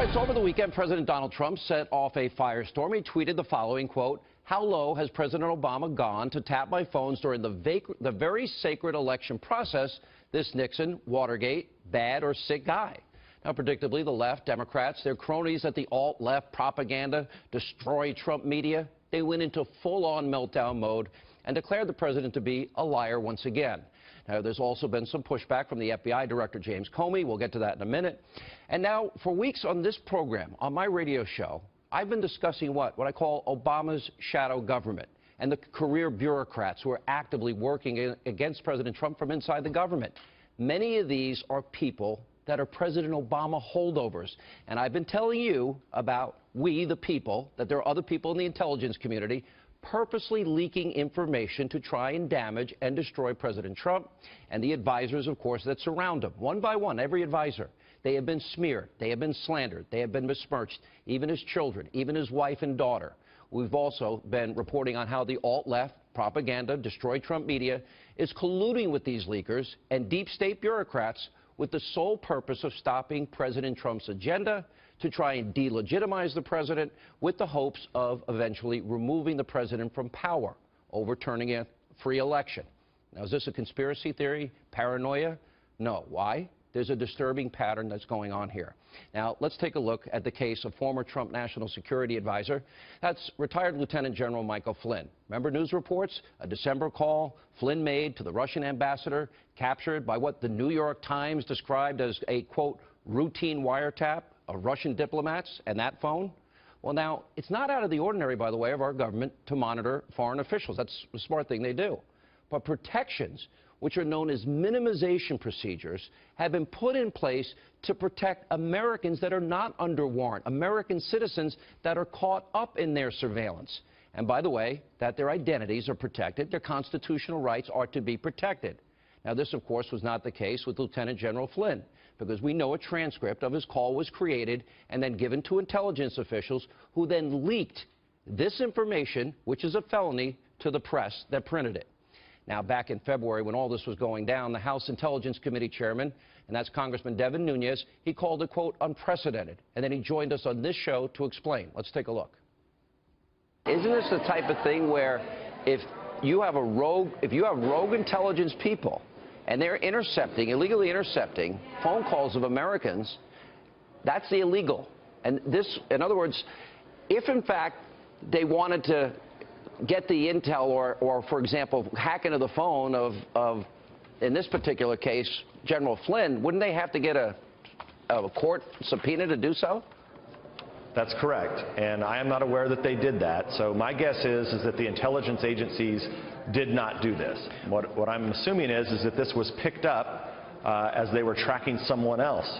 All right, so over the weekend, President Donald Trump set off a firestorm. He tweeted the following, quote, "How low has President Obama gone to tap my phones during the very sacred election process? This Nixon, Watergate, bad or sick guy?" Now, predictably, the left, Democrats, their cronies at the alt-left propaganda, destroy Trump media, they went into full-on meltdown mode and declared the president to be a liar once again. Now, there's also been some pushback from the FBI Director James Comey. We'll get to that in a minute. And now, for weeks on this program, on my radio show, I've been discussing what I call Obama's shadow government and the career bureaucrats who are actively working against President Trump from inside the government. Many of these are people that are President Obama holdovers. And I've been telling you about we, the people, that there are other people in the intelligence community purposely leaking information to try and damage and destroy President Trump and the advisors, of course, that surround him. One by one, every advisor. They have been smeared. They have been slandered. They have been besmirched. Even his children, even his wife and daughter. We've also been reporting on how the alt-left propaganda, destroy Trump media, is colluding with these leakers and deep state bureaucrats with the sole purpose of stopping President Trump's agenda to try and delegitimize the president with the hopes of eventually removing the president from power, overturning a free election. Now, is this a conspiracy theory, paranoia? No. Why? There's a disturbing pattern that's going on here. Now, let's take a look at the case of former Trump National Security Advisor. That's retired Lieutenant General Michael Flynn. Remember news reports? A December call Flynn made to the Russian ambassador, captured by what the New York Times described as a, quote, routine wiretap of Russian diplomats and that phone? Well, now, it's not out of the ordinary, by the way, of our government to monitor foreign officials. That's a smart thing they do. But protections, which are known as minimization procedures, have been put in place to protect Americans that are not under warrant, American citizens that are caught up in their surveillance. And by the way, that their identities are protected, their constitutional rights are to be protected. Now, this, of course, was not the case with Lieutenant General Flynn, because we know a transcript of his call was created and then given to intelligence officials who then leaked this information, which is a felony, to the press that printed it. Now, back in February, when all this was going down, the House Intelligence Committee chairman, and that's Congressman Devin Nunes, he called it, quote, unprecedented. And then he joined us on this show to explain. Let's take a look. Isn't this the type of thing where if you have rogue intelligence people and they're illegally intercepting phone calls of Americans, that's illegal? And this, in other words, if in fact they wanted to get the intel or for example, hack into the phone of in this particular case, General Flynn, wouldn't they have to get a court subpoena to do so? That's correct, and I am not aware that they did that. So my guess is that the intelligence agencies did not do this. What I'm assuming is that this was picked up as they were tracking someone else.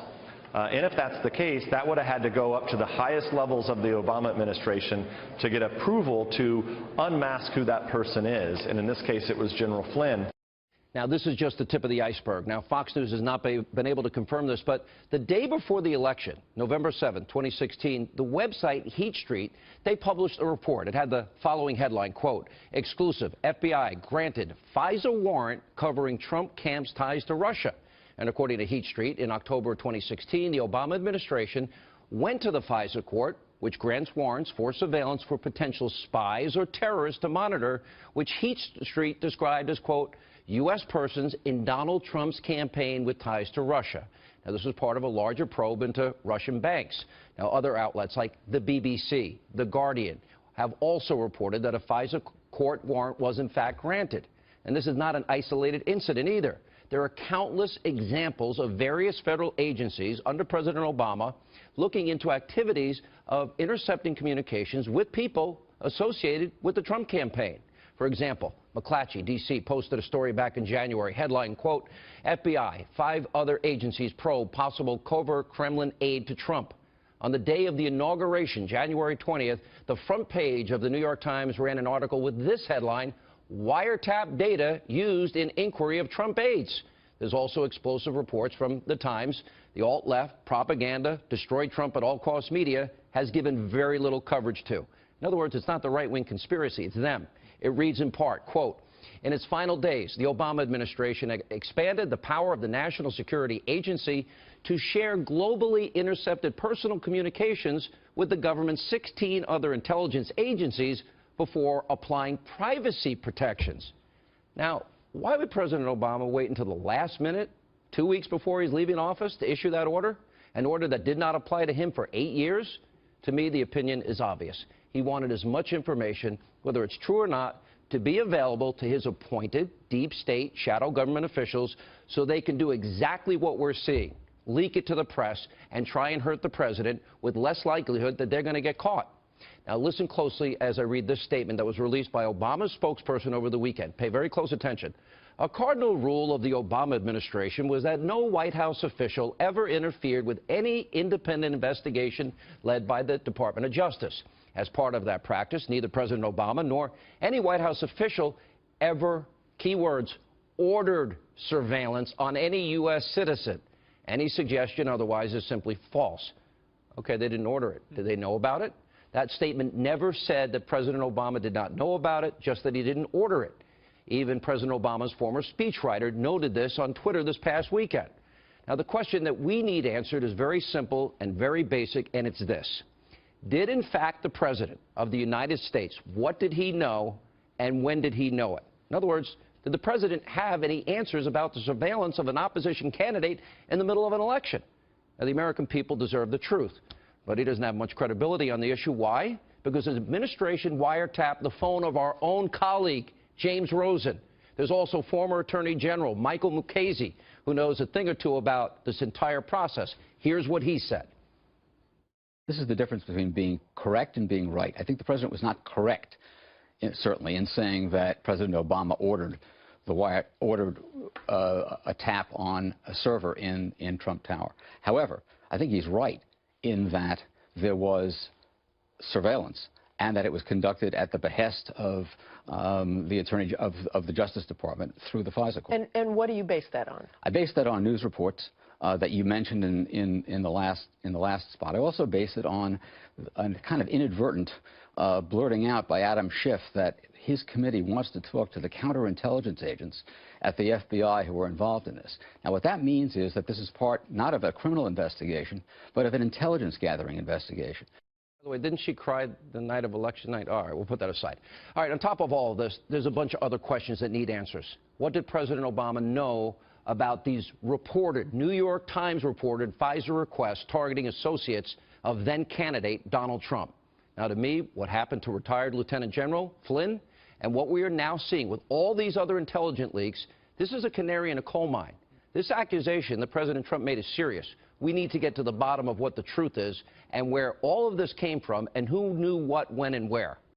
And if that's the case, that would have had to go up to the highest levels of the Obama administration to get approval to unmask who that person is. And in this case, it was General Flynn. Now, this is just the tip of the iceberg. Now, Fox News has not been able to confirm this, but the day before the election, November 7, 2016, the website Heat Street, they published a report. It had the following headline, quote, exclusive, FBI granted FISA warrant covering Trump camp's ties to Russia. And according to Heat Street, in October 2016, the Obama administration went to the FISA court, which grants warrants for surveillance for potential spies or terrorists to monitor, which Heat Street described as, quote, U.S. persons in Donald Trump's campaign with ties to Russia. Now, this was part of a larger probe into Russian banks. Now, other outlets like the BBC, The Guardian, have also reported that a FISA court warrant was in fact granted. And this is not an isolated incident either. There are countless examples of various federal agencies under President Obama looking into activities of intercepting communications with people associated with the Trump campaign. For example, McClatchy, D.C., posted a story back in January, headline, quote, FBI, 5 other agencies probe possible covert Kremlin aid to Trump. On the day of the inauguration, January 20th, the front page of the New York Times ran an article with this headline, wiretap data used in inquiry of Trump aides. There's also explosive reports from the Times. The alt-left propaganda, destroy Trump at all costs media, has given very little coverage to. In other words, it's not the right-wing conspiracy, it's them. It reads in part, quote, In its final days, the Obama administration expanded the power of the National Security Agency to share globally intercepted personal communications with the government's 16 other intelligence agencies before applying privacy protections. Now, why would President Obama wait until the last minute, 2 weeks before he's leaving office, to issue that order? An order that did not apply to him for 8 years? To me, the opinion is obvious. He wanted as much information, whether it's true or not, to be available to his appointed deep state shadow government officials so they can do exactly what we're seeing, leak it to the press and try and hurt the president with less likelihood that they're going to get caught. Now, listen closely as I read this statement that was released by Obama's spokesperson over the weekend. Pay very close attention. A cardinal rule of the Obama administration was that no White House official ever interfered with any independent investigation led by the Department of Justice. As part of that practice, neither President Obama nor any White House official ever, keywords, ordered surveillance on any U.S. citizen. Any suggestion otherwise is simply false. Okay, they didn't order it. Did they know about it? That statement never said that President Obama did not know about it, just that he didn't order it. Even President Obama's former speechwriter noted this on Twitter this past weekend. Now, the question that we need answered is very simple and very basic, and it's this. Did, in fact, the President of the United States, what did he know and when did he know it? In other words, did the President have any answers about the surveillance of an opposition candidate in the middle of an election? Now, the American people deserve the truth, but he doesn't have much credibility on the issue. Why? Because his administration wiretapped the phone of our own colleague, James Rosen. There's also former Attorney General Michael Mukasey, who knows a thing or two about this entire process. Here's what he said. This is the difference between being correct and being right. I think the president was not correct, certainly, in saying that President Obama ordered a tap on a server in Trump Tower. However, I think he's right in that there was surveillance and that it was conducted at the behest of the Justice Department through the FISA court. And what do you base that on? I base that on news reports that you mentioned in the last spot. I also base it on a kind of inadvertent blurting out by Adam Schiff that his committee wants to talk to the counterintelligence agents at the FBI who were involved in this. Now, what that means is that this is part not of a criminal investigation, but of an intelligence gathering investigation. By the way, didn't she cry the night of election night? All right, we'll put that aside. All right, on top of all of this, there's a bunch of other questions that need answers. What did President Obama know about these reported, New York Times reported FISA requests targeting associates of then-candidate Donald Trump? Now, to me, what happened to retired Lieutenant General Flynn and what we are now seeing with all these other intelligence leaks, this is a canary in a coal mine. This accusation that President Trump made is serious. We need to get to the bottom of what the truth is and where all of this came from and who knew what, when, and where.